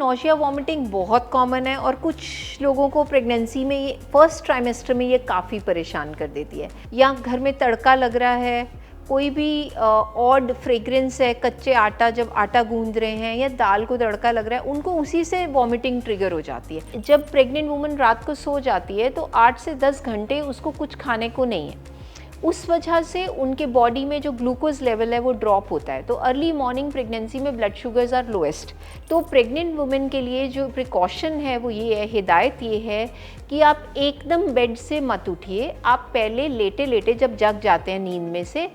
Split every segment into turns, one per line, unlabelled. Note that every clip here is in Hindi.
नौशिया वॉमिटिंग बहुत कॉमन है और कुछ लोगों को प्रेगनेंसी में ये फर्स्ट ट्राइमेस्टर में ये काफ़ी परेशान कर देती है। या घर में तड़का लग रहा है, कोई भी ऑड फ्रेग्रेंस है, कच्चे आटा जब आटा गूंद रहे हैं या दाल को तड़का लग रहा है, उनको उसी से वॉमिटिंग ट्रिगर हो जाती है। जब प्रेग्नेंट वुमन रात को सो जाती है तो 8 से 10 घंटे उसको कुछ खाने को नहीं है, उस वजह से उनके बॉडी में जो ग्लूकोज लेवल है वो ड्रॉप होता है। तो अर्ली मॉर्निंग प्रेगनेंसी में ब्लड शुगर्स आर लोएस्ट। तो प्रेग्नेंट वुमेन के लिए जो प्रिकॉशन है वो ये है, हिदायत ये है कि आप एकदम बेड से मत उठिए। आप पहले लेटे लेटे जब जग जाते हैं नींद में से,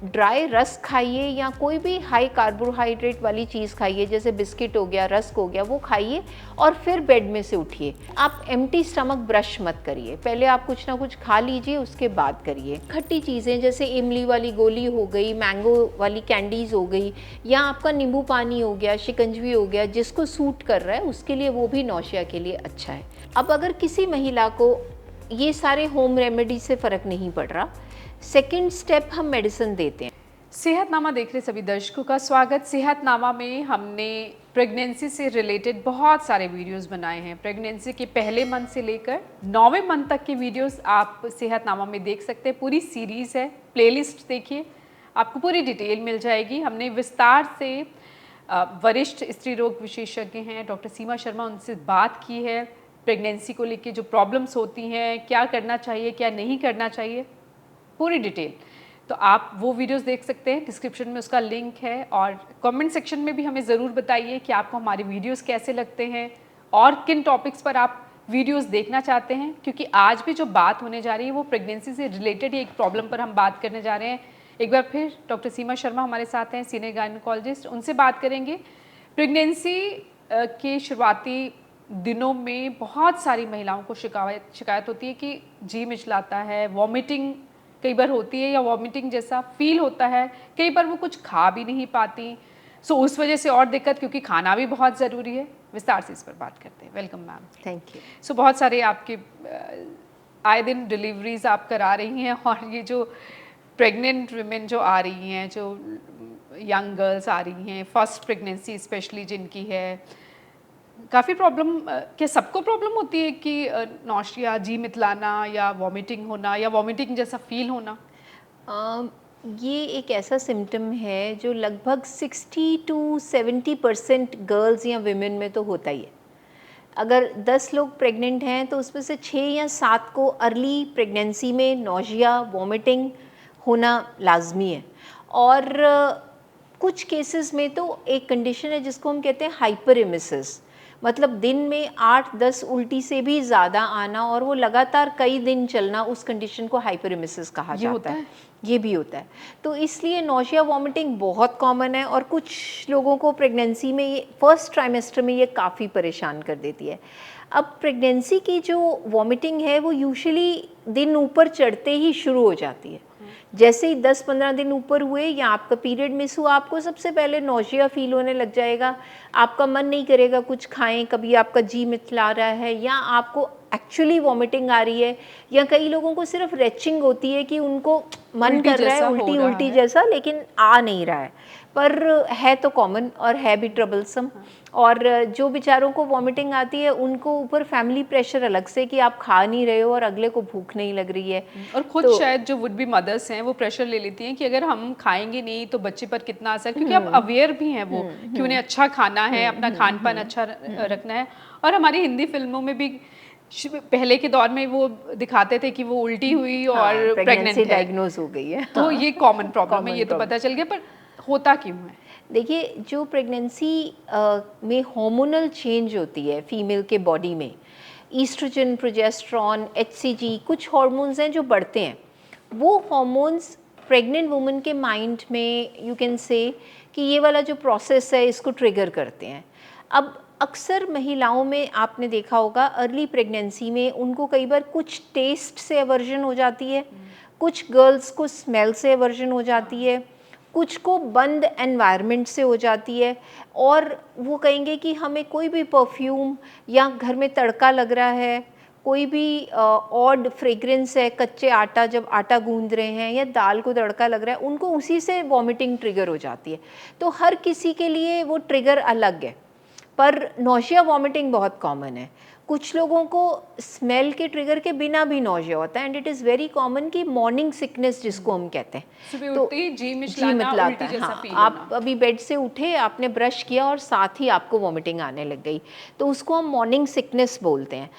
ड्राई रस्क खाइए या कोई भी हाई कार्बोहाइड्रेट वाली चीज़ खाइए, जैसे बिस्किट हो गया, रस्क हो गया, वो खाइए और फिर बेड में से उठिए। आप एम्प्टी स्टमक ब्रश मत करिए, पहले आप कुछ ना कुछ खा लीजिए, उसके बाद करिए। खट्टी चीज़ें जैसे इमली वाली गोली हो गई, मैंगो वाली कैंडीज़ हो गई, या आपका नींबू पानी हो गया, शिकंजवी हो गया, जिसको सूट कर रहा है उसके लिए वो भी नौशिया के लिए अच्छा है। अब अगर किसी महिला को ये सारे होम रेमेडी से फ़र्क नहीं पड़ रहा, सेकेंड स्टेप हम मेडिसिन देते हैं।
सेहतनामा देख रहे सभी दर्शकों का स्वागत। सेहतनामा में हमने प्रेगनेंसी से रिलेटेड बहुत सारे वीडियोस बनाए हैं। प्रेगनेंसी के पहले मंथ से लेकर 9वें मंथ तक के वीडियोस आप सेहतनामा में देख सकते हैं। पूरी सीरीज़ है, प्लेलिस्ट देखिए, आपको पूरी डिटेल मिल जाएगी। हमने विस्तार से वरिष्ठ स्त्री रोग विशेषज्ञ हैं डॉक्टर सीमा शर्मा, उनसे बात की है। प्रेगनेंसी को लेकर जो प्रॉब्लम्स होती हैं, क्या करना चाहिए, क्या नहीं करना चाहिए, पूरी डिटेल। तो आप वो वीडियोस देख सकते हैं, डिस्क्रिप्शन में उसका लिंक है। और कमेंट सेक्शन में भी हमें ज़रूर बताइए कि आपको हमारे वीडियोस कैसे लगते हैं और किन टॉपिक्स पर आप वीडियोस देखना चाहते हैं, क्योंकि आज भी जो बात होने जा रही है वो प्रेगनेंसी से रिलेटेड ही एक प्रॉब्लम पर हम बात करने जा रहे हैं। एक बार फिर डॉक्टर सीमा शर्मा हमारे साथ हैं, सीनियर गायनेकोलॉजिस्ट, उनसे बात करेंगे। प्रेगनेंसी के शुरुआती दिनों में बहुत सारी महिलाओं को शिकायत होती है कि जी मिचलाता है, वॉमिटिंग कई बार होती है या वॉमिटिंग जैसा फील होता है, कई बार वो कुछ खा भी नहीं पाती। सो उस वजह से और दिक्कत, क्योंकि खाना भी बहुत ज़रूरी है। विस्तार से इस पर बात करते हैं। Welcome ma'am.
Thank you.
So बहुत सारे आपके आए दिन डिलीवरीज आप करा रही हैं, और ये जो प्रेग्नेंट वुमेन जो आ रही हैं, जो यंग गर्ल्स आ रही हैं, फर्स्ट प्रेगनेंसी स्पेशली जिनकी है, काफ़ी प्रॉब्लम, क्या सबको प्रॉब्लम होती है कि नौशिया, जी मितलाना या वॉमिटिंग होना या वॉमिटिंग जैसा फील होना?
ये एक ऐसा सिम्टम है जो लगभग 60 to 70% गर्ल्स या विमेन में तो होता ही है। अगर 10 लोग प्रेग्नेंट हैं तो उसमें से 6 या 7 को अर्ली प्रेगनेंसी में नौशिया, वॉमिटिंग होना लाजमी है। और कुछ केसेस में तो एक कंडीशन है जिसको हम कहते हैं हाइपरेमिसिस, मतलब दिन में 8-10 उल्टी से भी ज़्यादा आना और वो लगातार कई दिन चलना, उस कंडीशन को हाइपरेमिसिस कहा जाता है। ये भी होता है। तो इसलिए नौशिया वॉमिटिंग बहुत कॉमन है और कुछ लोगों को प्रेगनेंसी में ये फर्स्ट ट्राइमेस्टर में ये काफ़ी परेशान कर देती है। अब प्रेगनेंसी की जो वॉमिटिंग है वो यूजुअली दिन ऊपर चढ़ते ही शुरू हो जाती है। जैसे ही 10-15 दिन ऊपर हुए या आपका पीरियड मिस हुआ, आपको सबसे पहले नौशिया फील होने लग जाएगा। आपका मन नहीं करेगा कुछ खाएं, कभी आपका जी मितला रहा है या आपको एक्चुअली वॉमिटिंग आ रही है, या कई लोगों को सिर्फ रेचिंग होती है कि उनको मन कर रहा है उल्टी उल्टी जैसा, लेकिन आ नहीं रहा है। पर है तो कॉमन और है भी ट्रबलसम। और जो बेचारों को वॉमिटिंग आती है उनको ऊपर फैमिली प्रेशर अलग से कि आप खा नहीं रहे हो और अगले को भूख नहीं लग रही है।
और खुद तो शायद जो वुड बी मदर्स हैं वो प्रेशर ले लेती हैं कि अगर हम खाएंगे नहीं तो बच्चे पर कितना असर, क्योंकि अब अवेयर भी हैं वो कि उन्हें अच्छा खाना है, अपना खान पान अच्छा रखना है। और हमारी हिंदी फिल्मों में भी पहले के दौर में वो दिखाते थे कि वो उल्टी हुई और प्रेग्नेंट है,
डायग्नोज हो गई है।
तो ये कॉमन प्रॉब्लम है, ये तो पता चल गया, पर होता क्यों है?
देखिए, जो प्रेगनेंसी में हार्मोनल चेंज होती है फीमेल के बॉडी में, ईस्ट्रोजन, प्रोजेस्टेरॉन, एचसीजी, कुछ हार्मोन्स हैं जो बढ़ते हैं। वो हार्मोन्स प्रेग्नेंट वुमन के माइंड में, यू कैन से कि ये वाला जो प्रोसेस है इसको ट्रिगर करते हैं। अब अक्सर महिलाओं में आपने देखा होगा अर्ली प्रेगनेंसी में उनको कई बार कुछ टेस्ट से एवर्जन हो जाती है, कुछ गर्ल्स को स्मेल से एवर्जन हो जाती है, कुछ को बंद एनवायरनमेंट से हो जाती है, और वो कहेंगे कि हमें कोई भी परफ्यूम या घर में तड़का लग रहा है, कोई भी ऑड फ्रेग्रेंस है, कच्चे आटा जब आटा गूंद रहे हैं या दाल को तड़का लग रहा है, उनको उसी से वॉमिटिंग ट्रिगर हो जाती है। तो हर किसी के लिए वो ट्रिगर अलग है, पर नौशिया वॉमिटिंग बहुत कॉमन है। कुछ लोगों को स्मेल के ट्रिगर के बिना भी नौशिया होता है, and it is very common कि मॉर्निंग सिकनेस जिसको हम कहते हैं,
सुबह
तो
उठते ही जी
जी
मिचलाना,
मितलाता
उल्टी
है।
जैसा
हाँ,
फील
आप
होना।
अभी बेड से उठे, आपने ब्रश किया और साथ ही आपको वॉमिटिंग आने लग गई, तो उसको हम मॉर्निंग सिकनेस बोलते हैं।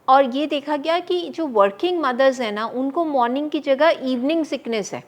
और ये देखा गया कि जो वर्किंग मदर्स हैं ना, उनको मॉर्निंग की जगह इवनिंग सिकनेस है।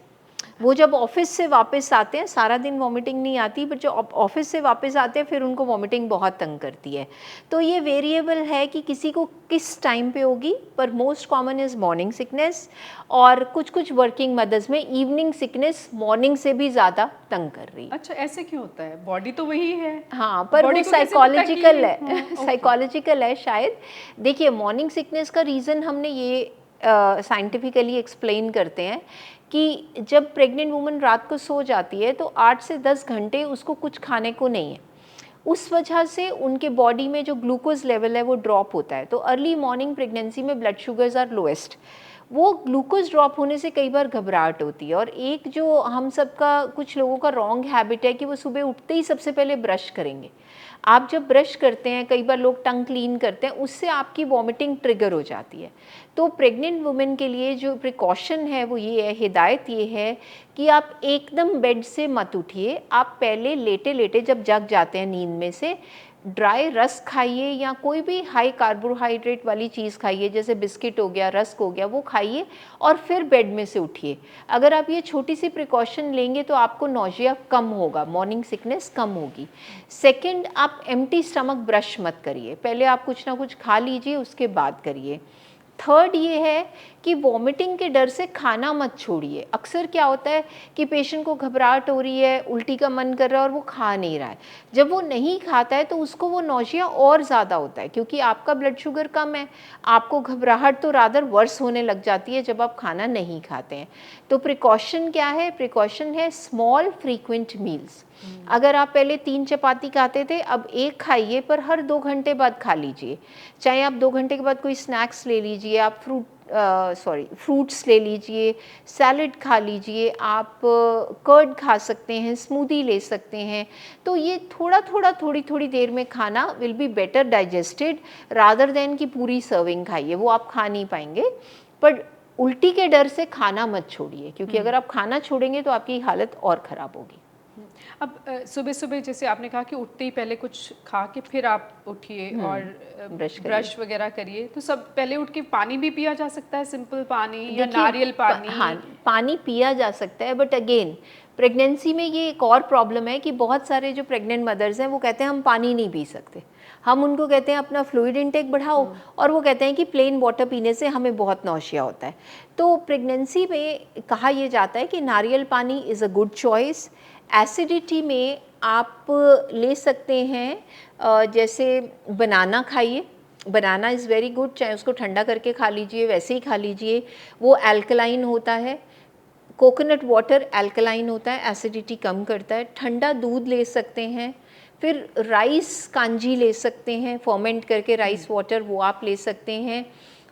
वो जब ऑफिस से वापस आते हैं, सारा दिन वॉमिटिंग नहीं आती, बट जो ऑफिस से वापस आते हैं फिर उनको वॉमिटिंग बहुत तंग करती है। तो ये वेरिएबल है कि किसी को किस टाइम पे होगी, पर most common is morning sickness, और कुछ कुछ वर्किंग मदर्स में इवनिंग सिकनेस मॉर्निंग से भी ज़्यादा तंग कर रही है।
अच्छा, ऐसे क्यों होता है? बॉडी तो वही है।
हाँ, पर
बॉडी
वो
को कैसे पता कि
साइकोलॉजिकल है
ओके।
साइकोलॉजिकल है शायद। देखिए, मॉर्निंग सिकनेस का रीज़न हमने ये साइंटिफिकली एक्सप्लेन करते हैं कि जब प्रेग्नेंट वुमन रात को सो जाती है तो 8 से 10 घंटे उसको कुछ खाने को नहीं है, उस वजह से उनके बॉडी में जो ग्लूकोज लेवल है वो ड्रॉप होता है। तो अर्ली मॉर्निंग प्रेगनेंसी में ब्लड शुगर्स आर लोएस्ट, वो ग्लूकोज ड्रॉप होने से कई बार घबराहट होती है। और एक जो हम सबका, कुछ लोगों का रॉन्ग हैबिट है कि वो सुबह उठते ही सबसे पहले ब्रश करेंगे। आप जब ब्रश करते हैं, कई बार लोग टंग क्लीन करते हैं, उससे आपकी वॉमिटिंग ट्रिगर हो जाती है। तो प्रेग्नेंट वुमेन के लिए जो प्रिकॉशन है वो ये है, हिदायत ये है कि आप एकदम बेड से मत उठिए। आप पहले लेटे लेटे जब जग जाते हैं नींद में से, ड्राई रस्क खाइए या कोई भी हाई कार्बोहाइड्रेट वाली चीज़ खाइए, जैसे बिस्किट हो गया, रस्क हो गया, वो खाइए और फिर बेड में से उठिए। अगर आप ये छोटी सी प्रिकॉशन लेंगे तो आपको नौजिया कम होगा, मॉर्निंग सिकनेस कम होगी। सेकंड, आप एम्प्टी स्टमक ब्रश मत करिए, पहले आप कुछ ना कुछ खा लीजिए, उसके बाद करिए। थर्ड ये है कि वॉमिटिंग के डर से खाना मत छोड़िए। अक्सर क्या होता है कि पेशेंट को घबराहट हो रही है, उल्टी का मन कर रहा है और वो खा नहीं रहा है। जब वो नहीं खाता है तो उसको वो नौशिया और ज़्यादा होता है, क्योंकि आपका ब्लड शुगर कम है, आपको घबराहट तो रादर वर्स होने लग जाती है जब आप खाना नहीं खाते हैं। तो प्रिकॉशन क्या है? प्रिकॉशन है स्मॉल फ्रीक्वेंट मील्स। अगर आप पहले 3 चपाती खाते थे, अब 1 खाइए, पर हर 2 घंटे बाद खा लीजिए। चाहे आप 2 घंटे के बाद कोई स्नैक्स ले लीजिए, आप फ्रूट्स ले लीजिए, सैलड खा लीजिए, आप कर्ड खा सकते हैं, स्मूदी ले सकते हैं। तो ये थोड़ा थोड़ा, थोड़ी थोड़ी देर में खाना will be better digested rather than कि पूरी सर्विंग खाइए, वो आप खा नहीं पाएंगे। पर उल्टी के डर से खाना मत छोड़िए, क्योंकि अगर आप खाना छोड़ेंगे तो आपकी हालत और ख़राब होगी।
अब सुबह सुबह जैसे आपने कहा कि उठते ही पहले कुछ खा के फिर आप उठिए और ब्रश वगैरह करिए, तो सब पहले उठ के पानी भी पिया जा सकता है, सिंपल पानी या नारियल पानी?
हाँ, पानी पिया जा सकता है, बट अगेन प्रेगनेंसी में ये एक और प्रॉब्लम है कि बहुत सारे जो प्रेग्नेंट मदर्स हैं वो कहते हैं हम पानी नहीं पी सकते। हम उनको कहते हैं अपना फ्लूइड इनटेक बढ़ाओ, और वो कहते हैं कि प्लेन वाटर पीने से हमें बहुत नौशिया होता है। तो प्रेगनेंसी में कहा यह जाता है कि नारियल पानी is a good choice. Acidity में आप ले सकते हैं, जैसे बनाना खाइए, बनाना इज़ वेरी गुड, चाहे उसको ठंडा करके खा लीजिए, वैसे ही खा लीजिए, वो अल्कलाइन होता है। कोकोनट वाटर अल्कलाइन होता है, एसिडिटी कम करता है। ठंडा दूध ले सकते हैं। फिर राइस कांजी ले सकते हैं, फर्मेंट करके राइस वाटर, वो आप ले सकते हैं।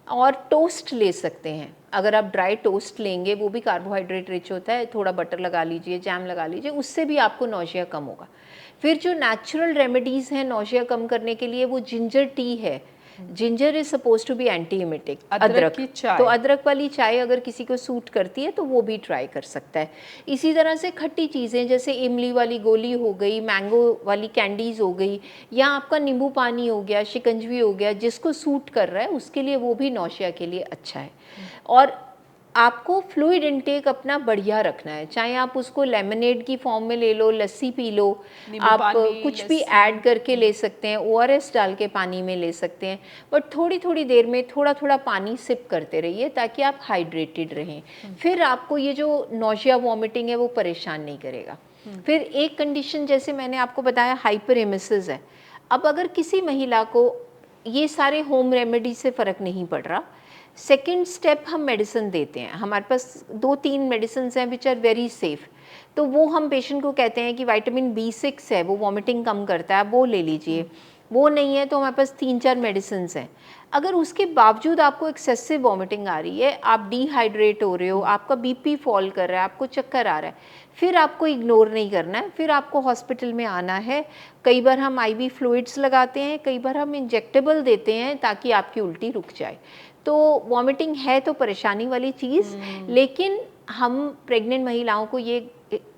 और टोस्ट ले सकते हैं, अगर आप ड्राई टोस्ट लेंगे, वो भी कार्बोहाइड्रेट रिच होता है, थोड़ा बटर लगा लीजिए, जैम लगा लीजिए, उससे भी आपको नौशिया कम होगा। फिर जो नेचुरल रेमेडीज़ हैं नौशिया कम करने के लिए, वो जिंजर टी है। Ginger is suppose to be anti emetic.
अदरक की चाय,
तो अदरक वाली चाय अगर किसी को सूट करती है तो वो भी ट्राई कर सकता है। इसी तरह से खट्टी चीज़ें जैसे इमली वाली गोली हो गई, मैंगो वाली कैंडीज़ हो गई, या आपका नींबू पानी हो गया, शिकंजवी हो गया, जिसको सूट कर रहा है उसके लिए वो भी नौशिया के लिए अच्छा है। और आपको फ्लूइड इनटेक अपना बढ़िया रखना है, चाहे आप उसको लेमनेड की फॉर्म में ले लो, लस्सी पी लो, आप कुछ भी ऐड करके ले सकते हैं, ORS डाल के पानी में ले सकते हैं, बट थोड़ी थोड़ी देर में थोड़ा थोड़ा पानी सिप करते रहिए ताकि आप हाइड्रेटेड रहें। फिर आपको ये जो नौशिया वॉमिटिंग है वो परेशान नहीं करेगा। फिर एक कंडीशन जैसे मैंने आपको बताया, हाइपरेमेसिस है। अब अगर किसी महिला को ये सारे होम रेमेडी से फ़र्क नहीं पड़ रहा, सेकेंड स्टेप हम मेडिसिन देते हैं। हमारे पास 2-3 मेडिसिन हैं विच आर वेरी सेफ, तो वो हम पेशेंट को कहते हैं कि विटामिन B6 है, वो वॉमिटिंग कम करता है, आप वो ले लीजिए। वो नहीं है तो हमारे पास 3-4 मेडिसिन हैं। अगर उसके बावजूद आपको एक्सेसिव वॉमिटिंग आ रही है, आप डिहाइड्रेट हो रहे हो, आपका बीपी फॉल कर रहा है, आपको चक्कर आ रहा है, फिर आपको इग्नोर नहीं करना है, फिर आपको हॉस्पिटल में आना है। कई बार हम आईवी फ्लूइड्स लगाते हैं, कई बार हम इंजेक्टेबल देते हैं ताकि आपकी उल्टी रुक जाए। तो वॉमिटिंग है तो परेशानी वाली चीज़, लेकिन हम प्रेग्नेंट महिलाओं को ये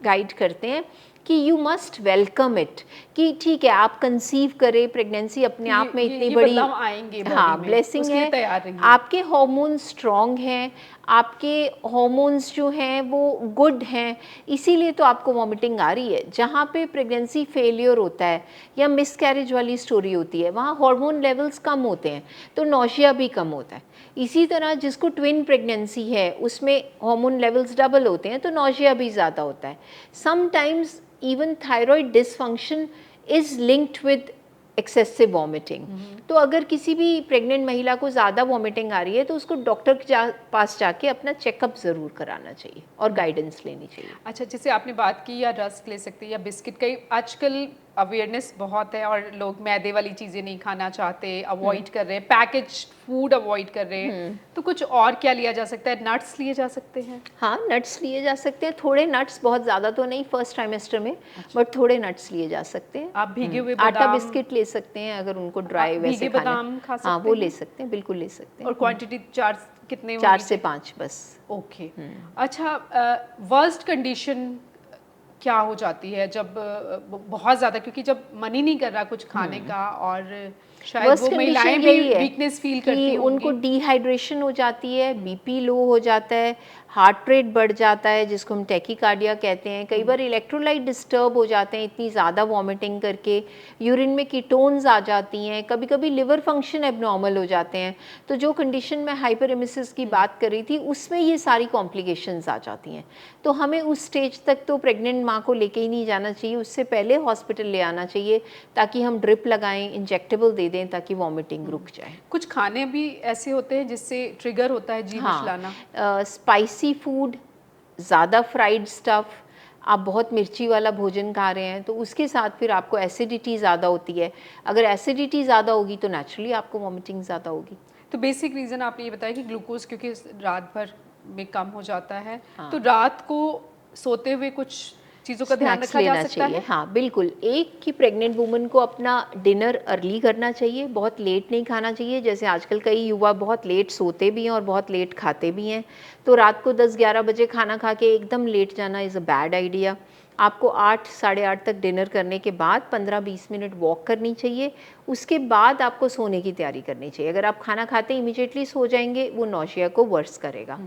गाइड करते हैं कि यू मस्ट वेलकम इट, कि ठीक है आप कंसीव करें, प्रेगनेंसी अपने आप में इतनी बड़ी
आएंगे
हाँ ब्लेसिंग है, आपके हार्मोन्स स्ट्रॉन्ग हैं, आपके हार्मोन्स जो हैं वो गुड हैं, इसीलिए तो आपको वॉमिटिंग आ रही है। जहाँ पे प्रेगनेंसी फेलियर होता है या मिसकैरेज वाली स्टोरी होती है, वहाँ हार्मोन लेवल्स कम होते हैं तो नौशिया भी कम होता है। इसी तरह जिसको ट्विन प्रेगनेंसी है उसमें हार्मोन लेवल्स डबल होते हैं तो नौशिया भी ज़्यादा होता है। Sometimes even thyroid dysfunction is linked with excessive vomiting। तो अगर किसी भी प्रेग्नेंट महिला को ज़्यादा वॉमिटिंग आ रही है तो उसको डॉक्टर के पास जाके अपना चेकअप ज़रूर कराना चाहिए और गाइडेंस लेनी चाहिए।
अच्छा, जैसे आपने बात की या रस्क ले सकते हैं या बिस्किट, कई आजकल अवेयरनेस बहुत है और लोग मैदे वाली चीज़ें नहीं खाना चाहते, अवॉइड कर रहे हैं, पैकेज फूड अवॉइड कर रहे हैं, तो कुछ और क्या लिया जा सकता है? नट्स लिए जा सकते हैं?
हाँ, नट्स लिए जा सकते हैं, थोड़े नट्स, बहुत ज़्यादा तो नहीं फर्स्ट ट्राइमेस्टर में, बट थोड़े नट्स लिए जा सकते हैं।
आप भीगे हुए
आटा बिस्किट ले सकते हैं अगर उनको ड्राई वैसे खाना
बादाम खा सकते
हैं। हाँ, वो ले सकते हैं, बिल्कुल ले सकते हैं।
और क्वांटिटी 4 कितने?
4 से 5 बस।
ओके। अच्छा, वर्स्ट कंडीशन क्या हो जाती है जब बहुत ज़्यादा, क्योंकि जब मन ही नहीं कर रहा कुछ खाने का और शायद वो महिलाएं भी वीकनेस फील करती होंगी,
उनको डिहाइड्रेशन हो जाती है, बीपी लो हो जाता है, हार्ट रेट बढ़ जाता है जिसको हम टैकीकार्डिया कहते हैं, कई बार इलेक्ट्रोलाइट डिस्टर्ब हो जाते हैं इतनी ज़्यादा वॉमिटिंग करके, यूरिन में कीटोन्स आ जाती हैं, कभी कभी लिवर फंक्शन एबनॉर्मल हो जाते हैं। तो जो कंडीशन में हाइपरेमिसिस की बात कर रही थी उसमें ये सारी कॉम्प्लिकेशंस आ जाती हैं। तो हमें उस स्टेज तक तो प्रेग्नेंट माँ को लेके ही नहीं जाना चाहिए, उससे पहले हॉस्पिटल ले आना चाहिए ताकि हम ड्रिप लगाएं, इंजेक्टेबल दे दें ताकि वॉमिटिंग रुक जाए।
कुछ खाने भी ऐसे होते हैं जिससे ट्रिगर होता है जी मिचलाना?
स्पाइसी फूड, ज़्यादा फ्राइड स्टफ़, आप बहुत मिर्ची वाला भोजन खा रहे हैं तो उसके साथ फिर आपको एसिडिटी ज़्यादा होती है। अगर एसिडिटी ज़्यादा होगी तो नेचुरली आपको वॉमिटिंग ज़्यादा होगी।
तो बेसिक रीज़न आपने ये बताया कि ग्लूकोज क्योंकि रात भर में कम हो जाता है।
हाँ।
तो रात को सोते हुए कुछ चीज़ों का ध्यान रखा जा सकता है?
हाँ बिल्कुल, एक कि प्रेग्नेंट वुमन को अपना डिनर अर्ली करना चाहिए, बहुत लेट नहीं खाना चाहिए। जैसे आजकल कई युवा बहुत लेट सोते भी हैं और बहुत लेट खाते भी हैं, तो रात को 10-11 बजे खाना खा के एकदम लेट जाना इज़ अ बैड आइडिया। आपको 8 साढ़े 8 तक डिनर करने के बाद 15-20 मिनट वॉक करनी चाहिए, उसके बाद आपको सोने की तैयारी करनी चाहिए। अगर आप खाना खाते इमीडिएटली सो जाएंगे वो नौशिया को वर्स करेगा।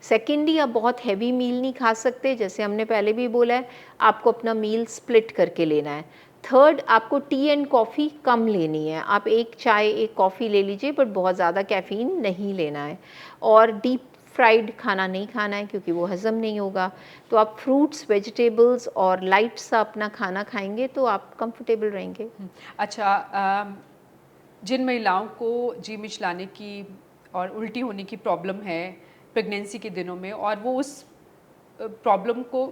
सेकेंडली, आप बहुत हैवी मील नहीं खा सकते, जैसे हमने पहले भी बोला है, आपको अपना मील स्प्लिट करके लेना है। थर्ड, आपको टी एंड कॉफ़ी कम लेनी है, आप एक चाय एक कॉफ़ी ले लीजिए बट बहुत ज़्यादा कैफ़ीन नहीं लेना है। और डीप फ्राइड खाना नहीं खाना है क्योंकि वो हज़म नहीं होगा। तो आप फ्रूट्स, वेजिटेबल्स और लाइट सा अपना खाना खाएंगे तो आप कंफर्टेबल रहेंगे।
अच्छा, जिन महिलाओं को जी मिचलाने की और उल्टी होने की प्रॉब्लम है प्रेगनेंसी के दिनों में और वो उस प्रॉब्लम को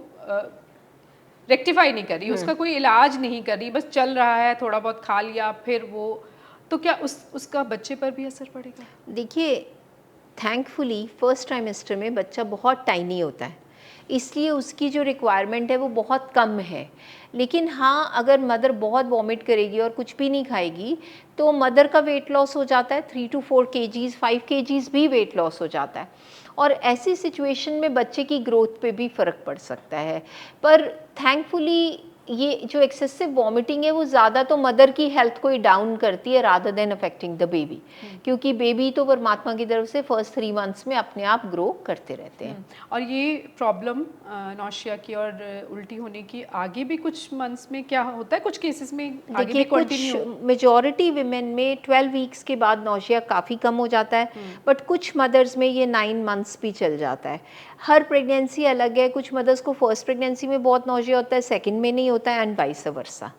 रेक्टिफाई नहीं कर रही, उसका कोई इलाज नहीं कर रही, बस चल रहा है, थोड़ा बहुत खा लिया फिर वो, तो क्या उसका बच्चे पर भी असर पड़ेगा?
देखिए, थैंकफुली फर्स्ट ट्राइमेस्टर में बच्चा बहुत टाइनी होता है, इसलिए उसकी जो रिक्वायरमेंट है वो बहुत कम है। लेकिन हाँ, अगर मदर बहुत वॉमिट करेगी और कुछ भी नहीं खाएगी तो मदर का वेट लॉस हो जाता है, 3 to 4 kgs, 5 kgs भी वेट लॉस हो जाता है। और ऐसी सिचुएशन में बच्चे की ग्रोथ पे भी फ़र्क पड़ सकता है। पर थैंकफुली ये जो एक्सेसिव वॉमिटिंग है वो ज़्यादा तो मदर की हेल्थ को ही डाउन करती है rather than affecting the baby, क्योंकि बेबी तो परमात्मा की तरफ से फर्स्ट 3 months में अपने आप ग्रो करते रहते हैं।
और ये प्रॉब्लम नौशिया की और उल्टी होने की आगे भी कुछ मंथ्स में क्या होता है? कुछ केसेस में आगे भी कंटिन्यू?
मेजॉरिटी विमेन में 12 वीक्स के बाद नौशिया काफ़ी कम हो जाता है, बट कुछ मदर्स में ये 9 months भी चल जाता है। हर प्रेगनेंसी अलग है, कुछ मदर्स को फर्स्ट प्रेगनेंसी में बहुत नौशिया होता है, सेकंड में नहीं होता है, एंड वाइस वर्सा।